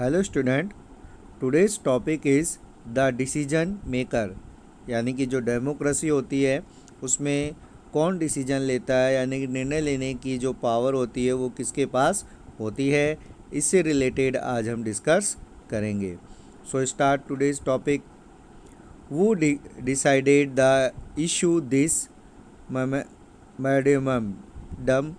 Hello student, today's topic is the decision maker. यानी कि जो डेमोक्रेसी होती है उसमें कौन डिसीजन लेता है, यानी कि निर्णय लेने की जो पावर होती है वो किसके पास होती है, इससे रिलेटेड आज हम डिस्कस करेंगे। So start today's topic. वो decided the issue this madam डम।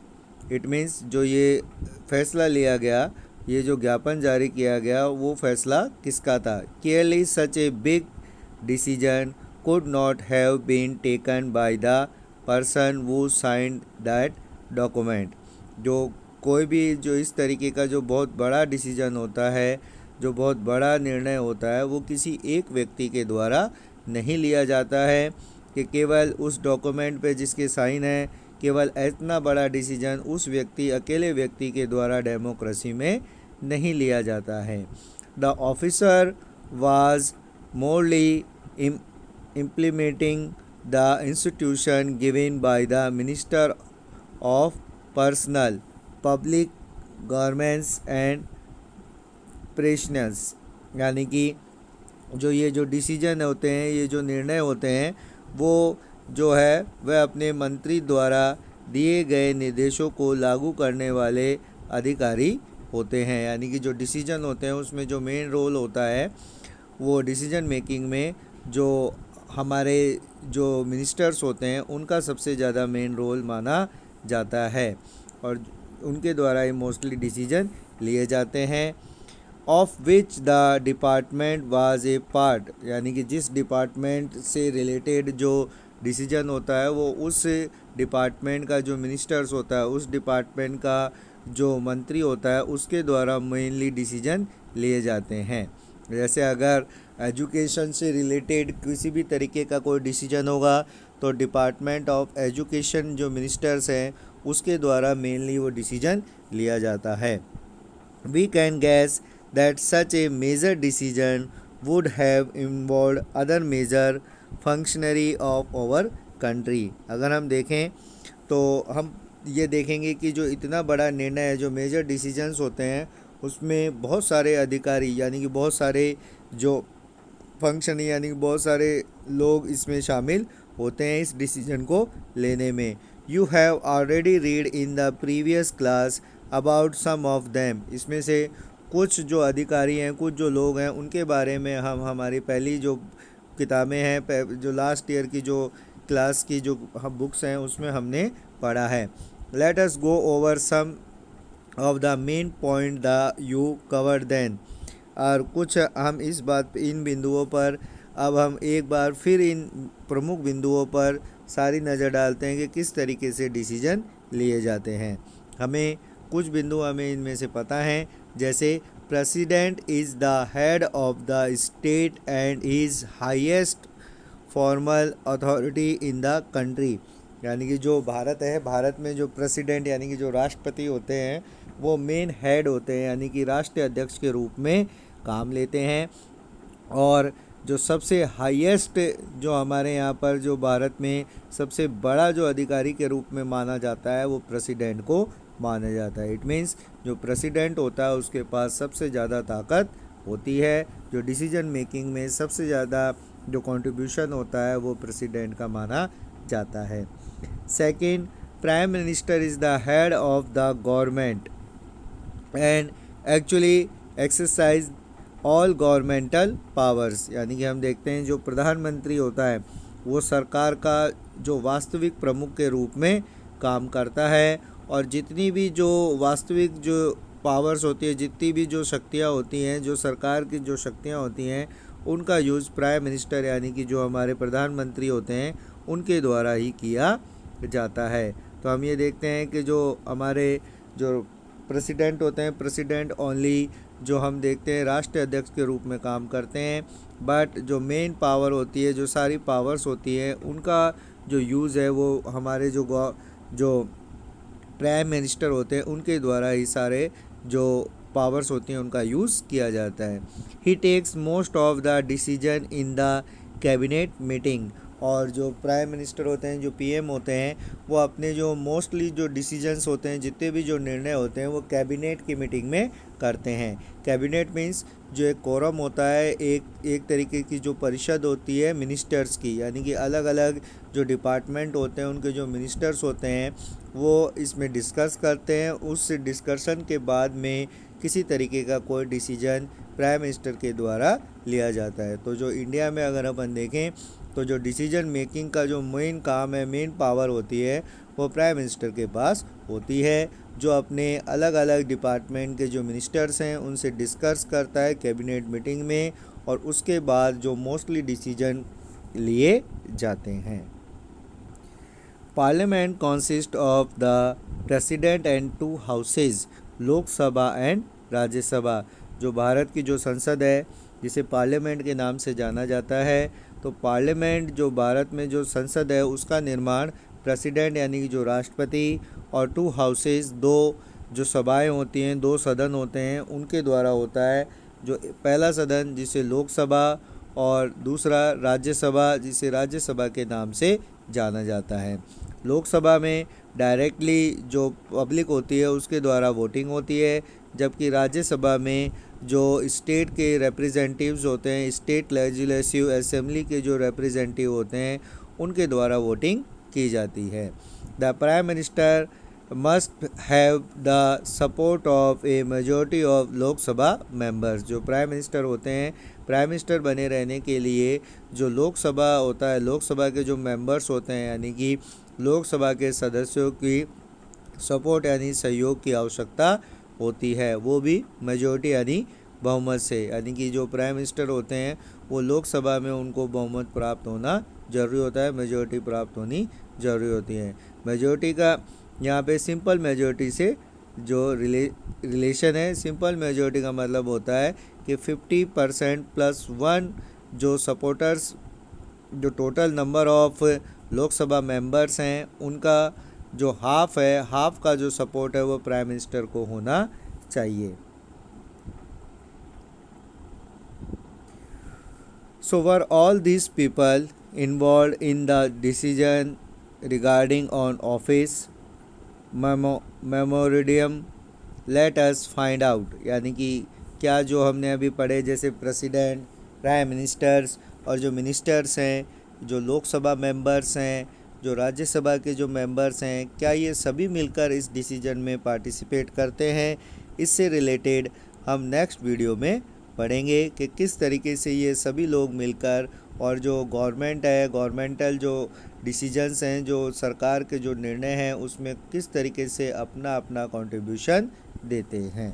इट मीन्स जो ये फैसला लिया गया, ये जो ज्ञापन जारी किया गया, वो फैसला किसका था। Clearly such a big decision could not have been taken by the person वो साइंड दैट डॉक्यूमेंट। जो कोई भी जो इस तरीके का जो बहुत बड़ा डिसीजन होता है, जो बहुत बड़ा निर्णय होता है, वो किसी एक व्यक्ति के द्वारा नहीं लिया जाता है कि केवल उस डॉक्यूमेंट पे जिसके साइन है, केवल इतना बड़ा डिसीजन उस व्यक्ति अकेले व्यक्ति के द्वारा डेमोक्रेसी में नहीं लिया जाता है। The officer was morally implementing the institution given by the minister of personal public governance and pensions. यानी कि जो ये जो डिसीजन होते हैं, ये जो निर्णय होते हैं, वो जो है वह अपने मंत्री द्वारा दिए गए निर्देशों को लागू करने वाले अधिकारी होते हैं। यानी कि जो डिसीजन होते हैं उसमें जो मेन रोल होता है, वो डिसीजन मेकिंग में जो हमारे जो मिनिस्टर्स होते हैं उनका सबसे ज़्यादा मेन रोल माना जाता है और उनके द्वारा ही मोस्टली डिसीजन लिए जाते हैं। Of which the department was a part. यानी कि जिस डिपार्टमेंट से रिलेटेड जो डिसीजन होता है वो उस डिपार्टमेंट का जो मिनिस्टर्स होता है, उस डिपार्टमेंट का जो मंत्री होता है, उसके द्वारा मेनली डिसीजन लिए जाते हैं। जैसे अगर एजुकेशन से रिलेटेड किसी भी तरीके का कोई डिसीजन होगा तो डिपार्टमेंट ऑफ एजुकेशन जो मिनिस्टर्स हैं उसके द्वारा मेनली वो डिसीजन लिया जाता है। We can guess that such a major decision would have involved other major functionary of our country। अगर हम देखें तो हम ये देखेंगे कि जो इतना बड़ा निर्णय है, जो मेजर डिसीजंस होते हैं, उसमें बहुत सारे अधिकारी यानी कि बहुत सारे जो फंक्शन यानी कि बहुत सारे लोग इसमें शामिल होते हैं इस डिसीजन को लेने में। You have already read in the previous class about some of them. इसमें से कुछ जो अधिकारी हैं, कुछ जो लोग हैं, उनके बारे में हम हमारी पहली जो किताबें हैं, जो लास्ट ईयर की जो क्लास की जो हम बुक्स हैं उसमें हमने पढ़ा है। Let us go over some of the main point the you cover then. और कुछ हम इस बात इन बिंदुओं पर अब हम एक बार फिर इन प्रमुख बिंदुओं पर सारी नज़र डालते हैं कि किस तरीके से डिसीजन लिए जाते हैं। हमें कुछ बिंदु हमें इनमें से पता हैं, जैसे president is the head of the state and is highest formal authority in the country. यानी कि जो भारत है, भारत में जो प्रेसिडेंट यानी कि जो राष्ट्रपति होते हैं वो मेन हेड होते हैं, यानी कि राष्ट्रीय अध्यक्ष के रूप में काम लेते हैं। और जो सबसे हाईएस्ट जो हमारे यहाँ पर जो भारत में सबसे बड़ा जो अधिकारी के रूप में माना जाता है वो प्रेसिडेंट को माना जाता है। इट मीन्स जो प्रेसिडेंट होता है उसके पास सबसे ज़्यादा ताकत होती है। जो डिसीजन मेकिंग में सबसे ज़्यादा जो कंट्रीब्यूशन होता है वो प्रेसिडेंट का माना जाता है। Second, prime minister is the head of the government and actually exercise all governmental powers. यानी कि हम देखते हैं जो प्रधानमंत्री होता है वो सरकार का जो वास्तविक प्रमुख के रूप में काम करता है और जितनी भी जो वास्तविक जो पावर्स होती है, जितनी भी जो शक्तियाँ होती हैं, जो सरकार की जो शक्तियाँ होती हैं, उनका यूज़ प्राइम मिनिस्टर यानी कि जो हमारे प्रधानमंत्री होते हैं उनके द्वारा ही किया जाता है। तो हम ये देखते हैं कि जो हमारे जो प्रेसिडेंट होते हैं, प्रेसिडेंट ओनली जो हम देखते हैं राष्ट्रीय अध्यक्ष के रूप में काम करते हैं, बट जो मेन पावर होती है, जो सारी पावर्स होती हैं, उनका जो यूज़ है वो हमारे जो प्राइम मिनिस्टर होते हैं उनके द्वारा ही सारे जो पावर्स होती हैं उनका यूज़ किया जाता है। He takes most of the decision in the cabinet meeting और जो प्राइम मिनिस्टर होते हैं, जो पीएम होते हैं, वो अपने जो मोस्टली जो डिसीजंस होते हैं, जितने भी जो निर्णय होते हैं, वो कैबिनेट की मीटिंग में करते हैं। कैबिनेट मीन्स जो एक कोरम होता है, एक तरीके की जो परिषद होती है मिनिस्टर्स की, यानी कि अलग अलग जो डिपार्टमेंट होते हैं उनके जो मिनिस्टर्स होते हैं वो इसमें डिस्कस करते हैं। उस डिस्कशन के बाद में किसी तरीके का कोई डिसीजन प्राइम मिनिस्टर के द्वारा लिया जाता है। तो जो इंडिया में अगर अपन देखें तो जो डिसीजन मेकिंग का जो मेन काम है, मेन पावर होती है, वो प्राइम मिनिस्टर के पास होती है, जो अपने अलग अलग डिपार्टमेंट के जो मिनिस्टर्स हैं उनसे डिस्कस करता है कैबिनेट मीटिंग में, और उसके बाद जो मोस्टली डिसीजन लिए जाते हैं। Parliament consist of the president and 2 houses, Lok Sabha and Rajya Sabha. जो भारत की जो संसद है, जिसे पार्लियामेंट के नाम से जाना जाता है, तो पार्लियामेंट जो भारत में जो संसद है उसका निर्माण प्रेसिडेंट यानी कि जो राष्ट्रपति और 2 हाउसेज, 2 जो सभाएं होती हैं, 2 सदन होते हैं, उनके द्वारा होता है। जो पहला सदन जिसे लोकसभा और दूसरा राज्यसभा जिसे राज्यसभा के नाम से जाना जाता है। लोकसभा में डायरेक्टली जो पब्लिक होती है उसके द्वारा वोटिंग होती है, जबकि राज्यसभा में जो स्टेट के रिप्रेजेंटेटिव्स होते हैं, स्टेट लेजिस्लेटिव असेंबली के जो रिप्रेजेंटेटिव होते हैं, उनके द्वारा वोटिंग की जाती है। The prime minister must have the support of A majority of Lok Sabha members. जो प्राइम मिनिस्टर होते हैं, प्राइम मिनिस्टर बने रहने के लिए जो लोकसभा होता है, लोकसभा के जो मेंबर्स होते हैं, यानी कि लोकसभा के सदस्यों की सपोर्ट यानी सहयोग की आवश्यकता होती है, वो भी मेजॉरिटी यानी बहुमत से। यानी कि जो प्राइम मिनिस्टर होते हैं वो लोकसभा में उनको बहुमत प्राप्त होना जरूरी होता है, मेजॉरिटी प्राप्त होनी जरूरी होती है। मेजॉरिटी का यहाँ पे सिंपल मेजॉरिटी से जो रिलेशन है, सिंपल मेजॉरिटी का मतलब होता है कि 50% + 1 जो सपोर्टर्स, जो total number of Lok Sabha members हैं उनका जो हाफ है, हाफ का जो सपोर्ट है वो प्राइम मिनिस्टर को होना चाहिए। So were all these people involved in the decision regarding on office memorandum? Let us find out। यानी कि क्या जो हमने अभी पढ़े, जैसे प्रेसिडेंट, प्राइम मिनिस्टर्स और जो मिनिस्टर्स हैं, जो लोकसभा मेंबर्स हैं, जो राज्यसभा के जो मेंबर्स हैं, क्या ये सभी मिलकर इस डिसीजन में पार्टिसिपेट करते हैं? इससे रिलेटेड हम नेक्स्ट वीडियो में पढ़ेंगे कि किस तरीके से ये सभी लोग मिलकर, और जो गवर्नमेंट है, गवर्नमेंटल जो डिसीजंस हैं, जो सरकार के जो निर्णय हैं, उसमें किस तरीके से अपना अपना कंट्रीब्यूशन देते हैं।